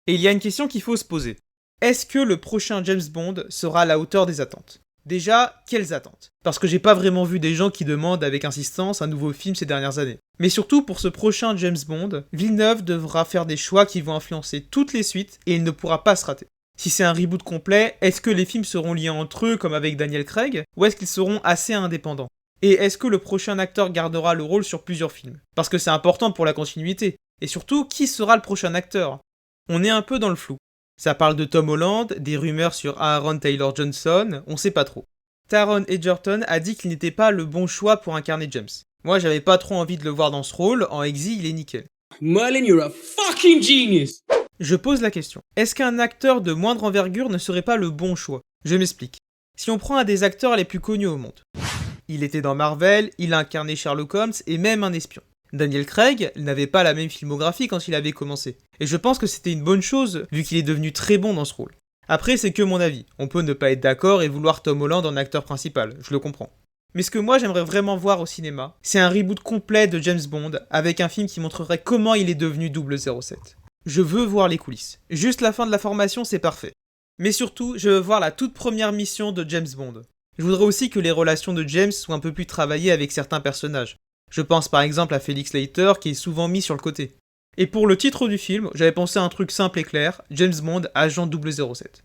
Et il y a une question qu'il faut se poser. Est-ce que le prochain James Bond sera à la hauteur des attentes? Déjà, quelles attentes? Parce que j'ai pas vraiment vu des gens qui demandent avec insistance un nouveau film ces dernières années. Mais surtout, pour ce prochain James Bond, Villeneuve devra faire des choix qui vont influencer toutes les suites et il ne pourra pas se rater. Si c'est un reboot complet, est-ce que les films seront liés entre eux comme avec Daniel Craig, ou est-ce qu'ils seront assez indépendants? Et est-ce que le prochain acteur gardera le rôle sur plusieurs films? Parce que c'est important pour la continuité. Et surtout, qui sera le prochain acteur? On est un peu dans le flou. Ça parle de Tom Holland, des rumeurs sur Aaron Taylor Johnson, on sait pas trop. Taron Egerton a dit qu'il n'était pas le bon choix pour incarner James. Moi, j'avais pas trop envie de le voir dans ce rôle, en Exy, il est nickel. Merlin, you're a fucking genius! Je pose la question. Est-ce qu'un acteur de moindre envergure ne serait pas le bon choix? Je m'explique. Si on prend un des acteurs les plus connus au monde. Il était dans Marvel, il a incarné Sherlock Holmes et même un espion. Daniel Craig n'avait pas la même filmographie quand il avait commencé. Et je pense que c'était une bonne chose, vu qu'il est devenu très bon dans ce rôle. Après, c'est que mon avis. On peut ne pas être d'accord et vouloir Tom Holland en acteur principal, je le comprends. Mais ce que moi j'aimerais vraiment voir au cinéma, c'est un reboot complet de James Bond, avec un film qui montrerait comment il est devenu 007. Je veux voir les coulisses. Juste la fin de la formation, c'est parfait. Mais surtout, je veux voir la toute première mission de James Bond. Je voudrais aussi que les relations de James soient un peu plus travaillées avec certains personnages. Je pense par exemple à Felix Leiter qui est souvent mis sur le côté. Et pour le titre du film, j'avais pensé à un truc simple et clair, James Bond, agent 007.